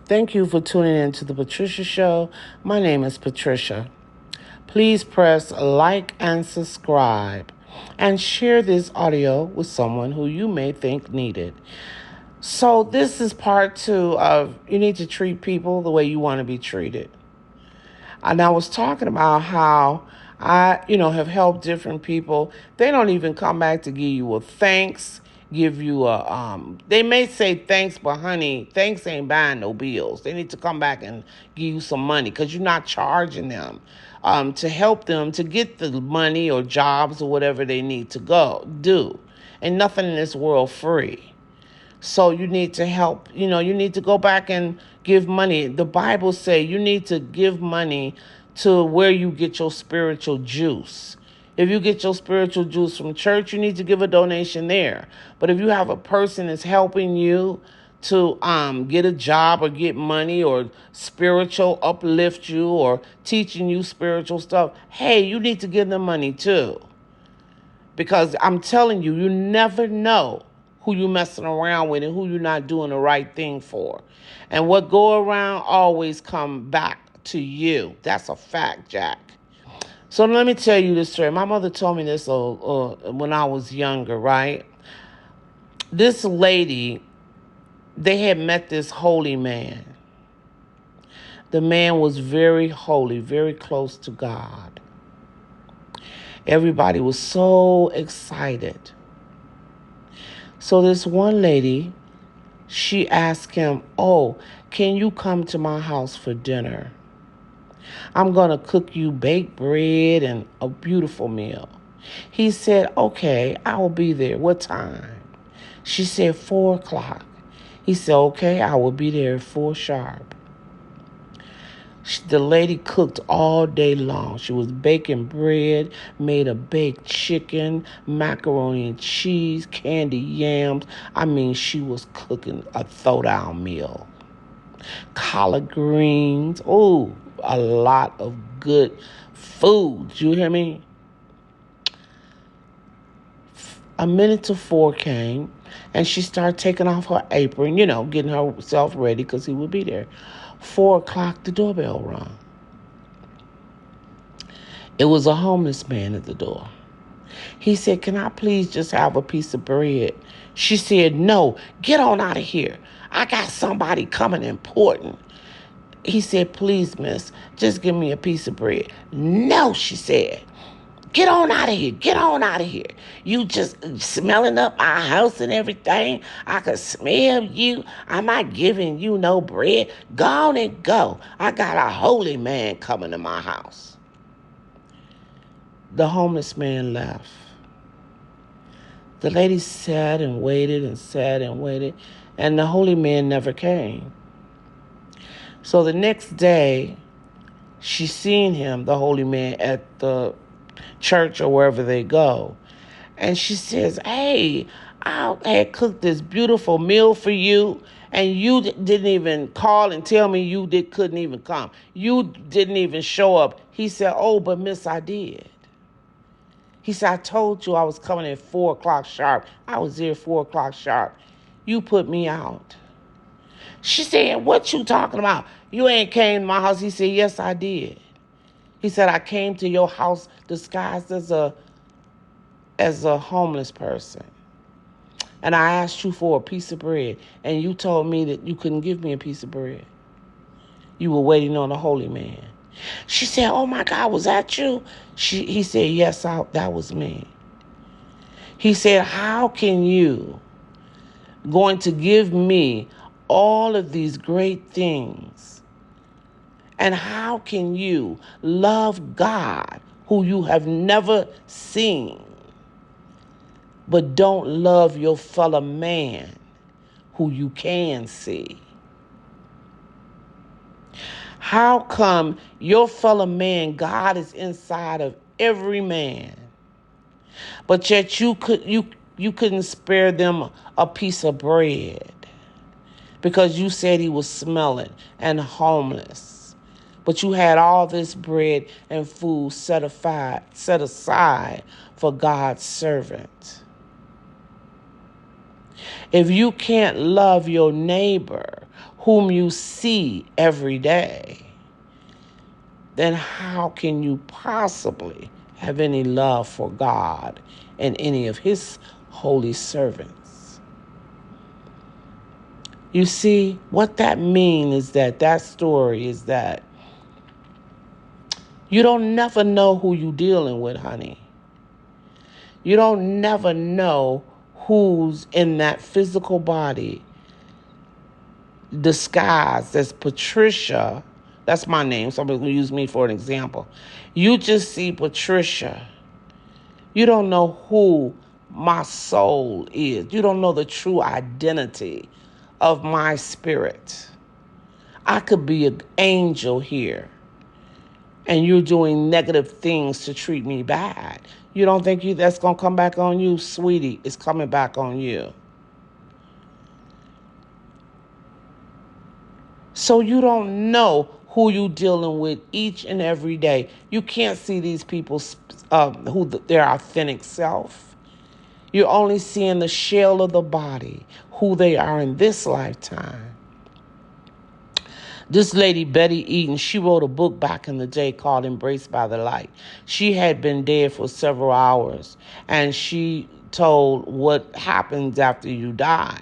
Thank you for tuning in to the Patricia Show. My name is Patricia. Please press like and subscribe and share this audio with someone who you may think needed. So this is part 2 of you need to treat people the way you want to be treated. And I was talking about how have helped different people. They don't even come back to give you a thanks, give you they may say thanks, but honey, thanks ain't buying no bills. They need to come back and give you some money because you're not charging them to help them to get the money or jobs or whatever they need to go do. And nothing in this world free. So you need to help, you need to go back and give money. The Bible say you need to give money to where you get your spiritual juice. If you get your spiritual juice from church, you need to give a donation there. But if you have a person that's helping you to get a job or get money or spiritual uplift you or teaching you spiritual stuff, hey, you need to give them money too. Because I'm telling you, you never know who you messing around with and who you're not doing the right thing for. And what go around always come back to you. That's a fact, Jack. So let me tell you this story. My mother told me this when I was younger, right? This lady, they had met this holy man. The man was very holy, very close to God. Everybody was so excited. So this one lady, she asked him, "Oh, can you come to my house for dinner? I'm going to cook you baked bread and a beautiful meal." He said, "Okay, I will be there. What time?" She said, 4 o'clock. He said, "Okay, I will be there at 4 sharp." The lady cooked all day long. She was baking bread, made a baked chicken, macaroni and cheese, candy yams. I mean, she was cooking a throwdown meal. Collard greens. Oh, a lot of good food. You hear me? A minute to 4 came, and she started taking off her apron, getting herself ready because he would be there. 4 o'clock, the doorbell rang. It was a homeless man at the door. He said, "Can I please just have a piece of bread?" She said, "No, get on out of here. I got somebody coming important." He said, "Please, miss, just give me a piece of bread." "No," she said. "Get on out of here. Get on out of here. You just smelling up our house and everything. I could smell you. I'm not giving you no bread. Go on and go. I got a holy man coming to my house." The homeless man left. The lady sat and waited and sat and waited, and the holy man never came. So the next day, she seen him, the holy man, at the church or wherever they go. And she says, "Hey, I had cooked this beautiful meal for you, and you didn't even call and tell me you couldn't even come. You didn't even show up." He said, "Oh, but miss, I did." He said, "I told you I was coming at 4 o'clock sharp. I was there 4 o'clock sharp. You put me out." She said, "What you talking about? You ain't came to my house." He said, "Yes, I did." He said, "I came to your house disguised as a homeless person. And I asked you for a piece of bread. And you told me that you couldn't give me a piece of bread. You were waiting on a holy man." She said, "Oh my God, was that you?" He said, "Yes, that was me." He said, "How can you going to give me all of these great things? And how can you love God who you have never seen, but don't love your fellow man who you can see? How come your fellow man, God is inside of every man, but yet you couldn't spare them a piece of bread because you said he was smelling and homeless, but you had all this bread and food set aside for God's servant? If you can't love your neighbor whom you see every day, then how can you possibly have any love for God and any of his holy servants? You see, what that means is that story is that you don't never know who you're dealing with, honey. You don't never know who's in that physical body disguised as Patricia. That's my name. Somebody's going to use me for an example. You just see Patricia. You don't know who my soul is. You don't know the true identity of my spirit. I could be an angel here, and you're doing negative things to treat me bad. You don't think that's going to come back on you? Sweetie, it's coming back on you. So you don't know who you're dealing with each and every day. You can't see these people their authentic self. You're only seeing the shell of the body, who they are in this lifetime. This lady, Betty Eaton, she wrote a book back in the day called Embraced by the Light. She had been dead for several hours, and she told what happens after you die.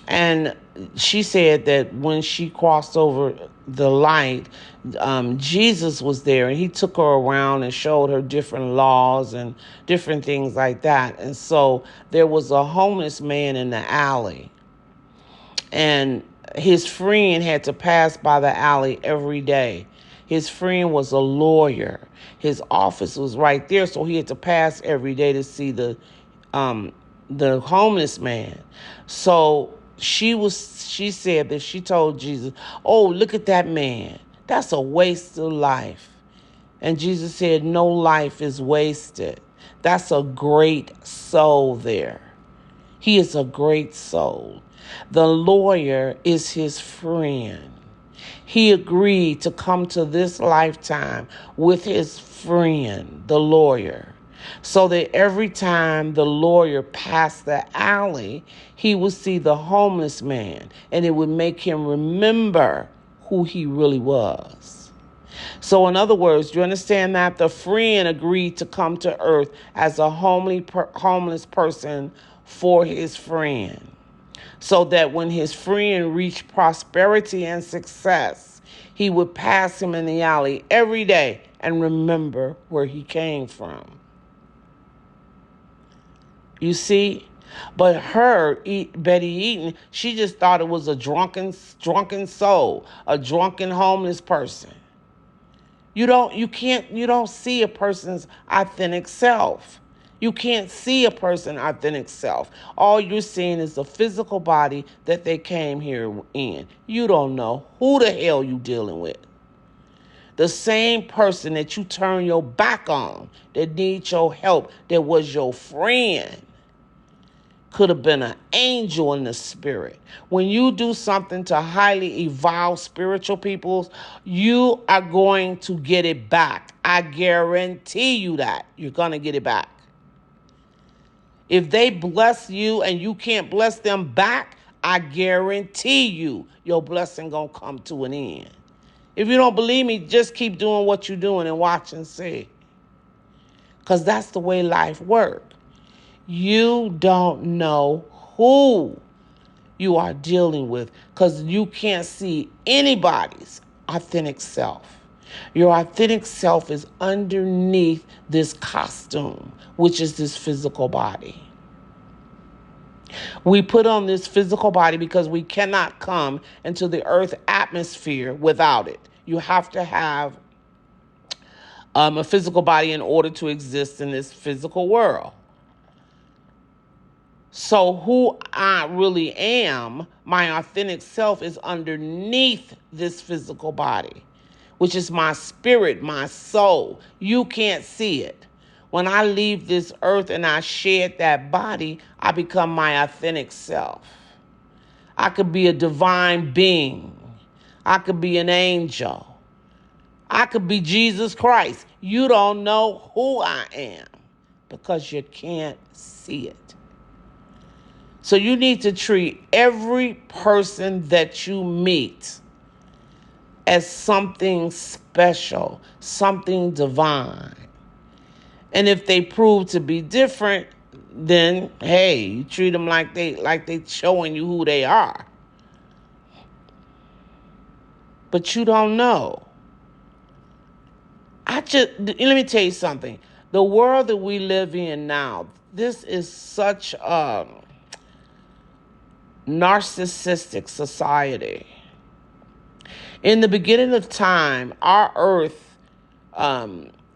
And she said that when she crossed over the light, Jesus was there, and he took her around and showed her different laws and different things like that. And so there was a homeless man in the alley, and his friend had to pass by the alley every day. His friend was a lawyer. His office was right there, so he had to pass every day to see the homeless man. So she said that she told Jesus, "Oh, look at that man. That's a waste of life." And Jesus said, "No life is wasted. That's a great soul there. He is a great soul." The lawyer is his friend. He agreed to come to this lifetime with his friend, the lawyer, so that every time the lawyer passed the alley, he would see the homeless man, and it would make him remember who he really was. So in other words, you understand that the friend agreed to come to earth as a homeless person for his friend, so that when his friend reached prosperity and success, he would pass him in the alley every day and remember where he came from. You see? But Betty Eaton, she just thought it was a drunken soul, a drunken homeless person. You don't see a person's authentic self. You can't see a person's authentic self. All you're seeing is the physical body that they came here in. You don't know who the hell you're dealing with. The same person that you turn your back on, that needs your help, that was your friend, could have been an angel in the spirit. When you do something to highly evolved spiritual peoples, you are going to get it back. I guarantee you that. You're going to get it back. If they bless you and you can't bless them back, I guarantee you your blessing going to come to an end. If you don't believe me, just keep doing what you're doing and watch and see. Because that's the way life works. You don't know who you are dealing with because you can't see anybody's authentic self. Your authentic self is underneath this costume, which is this physical body. We put on this physical body because we cannot come into the earth atmosphere without it. You have to have a physical body in order to exist in this physical world. So who I really am, my authentic self, is underneath this physical body, which is my spirit, my soul. You can't see it. When I leave this earth and I shed that body, I become my authentic self. I could be a divine being. I could be an angel. I could be Jesus Christ. You don't know who I am because you can't see it. So you need to treat every person that you meet as something special, something divine. And if they prove to be different, then hey, you treat them like they showing you who they are. But you don't know. Let me tell you something. The world that we live in now, this is such a narcissistic society. In the beginning of time, our earth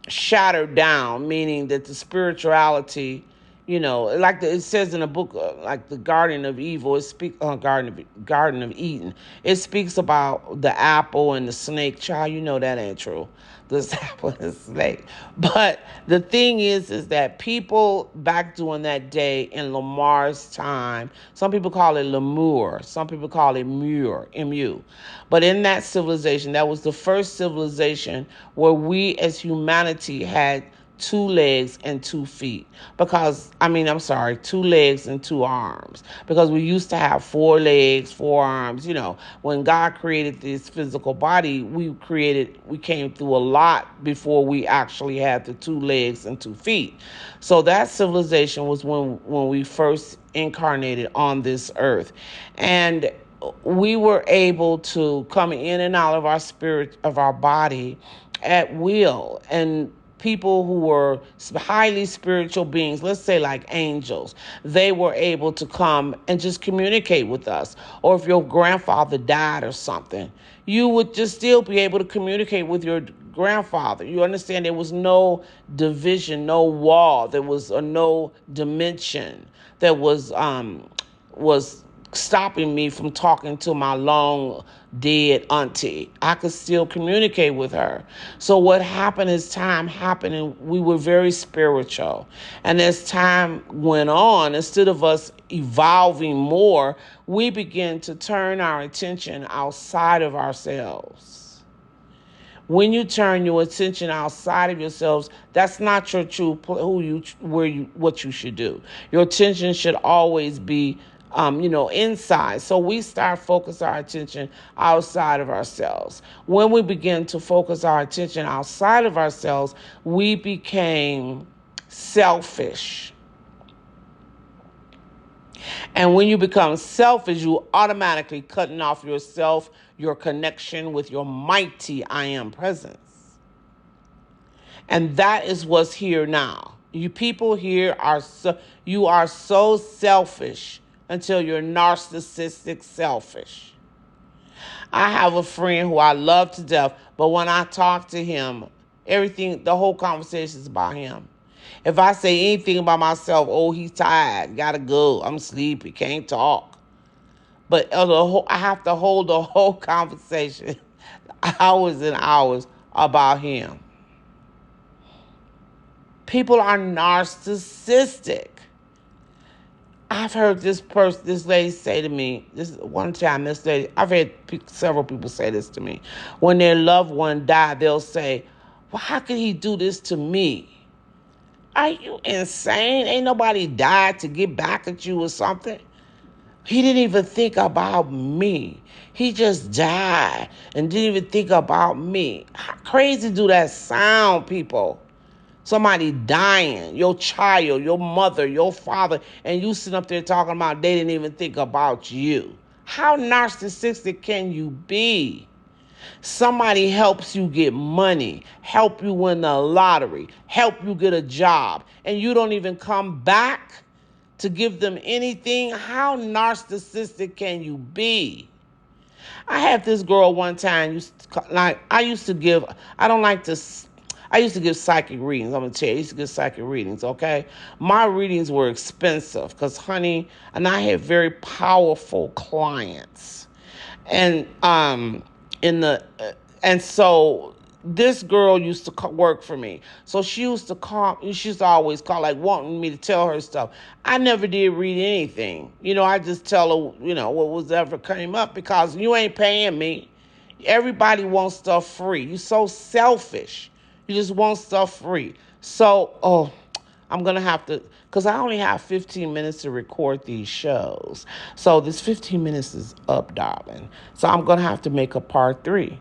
shattered down, meaning that the spirituality, like it says in a book, like the Garden of Evil, Garden of Eden. It speaks about the apple and the snake. Child, you know that ain't true. This apple and the snake. But the thing is that people back during that day in Lamar's time, some people call it Lemur, some people call it Muir, M-U. But in that civilization, that was the first civilization where we as humanity had 2 legs and 2 feet. I'm sorry, 2 legs and 2 arms. Because we used to have 4 legs, 4 arms. When God created this physical body, we came through a lot before we actually had the 2 legs and 2 feet. So that civilization was when we first incarnated on this earth. And we were able to come in and out of our spirit, of our body at will. And people who were highly spiritual beings, let's say like angels, they were able to come and just communicate with us. Or if your grandfather died or something, you would just still be able to communicate with your grandfather. You understand? There was no division, no wall. There was no dimension that was stopping me from talking to my long dead auntie. I could still communicate with her. So what happened is time happened and we were very spiritual. And as time went on, instead of us evolving more, we began to turn our attention outside of ourselves. When you turn your attention outside of yourselves, that's not your true what you should do. Your attention should always be inside. So we start focus our attention outside of ourselves. When we begin to focus our attention outside of ourselves, we became selfish. And when you become selfish, you automatically cutting off yourself, your connection with your mighty I am presence. And that is what's here now. You people here you are so selfish until you're narcissistic selfish. I have a friend who I love to death, but when I talk to him, the whole conversation is about him. If I say anything about myself, oh, he's tired, gotta go, I'm sleepy, can't talk. But I have to hold the whole conversation, hours and hours, about him. People are narcissistic. I've heard this lady say to me, I've heard several people say this to me. When their loved one died, they'll say, well, how could he do this to me? Are you insane? Ain't nobody died to get back at you or something. He didn't even think about me. He just died and didn't even think about me. How crazy do that sound, people? Somebody dying, your child, your mother, your father, and you sitting up there talking about they didn't even think about you. How narcissistic can you be? Somebody helps you get money, help you win the lottery, help you get a job, and you don't even come back to give them anything. How narcissistic can you be? I had this girl one time, I used to give psychic readings. I'm going to tell you, I used to give psychic readings, okay? My readings were expensive because, honey, and I had very powerful clients. And so this girl used to work for me. So she used to always call, like, wanting me to tell her stuff. I never did read anything. I just tell her, what was ever came up because you ain't paying me. Everybody wants stuff free. You're so selfish. You just want stuff free. So, I'm going to have to, because I only have 15 minutes to record these shows. So this 15 minutes is up, darling. So I'm going to have to make a part 3.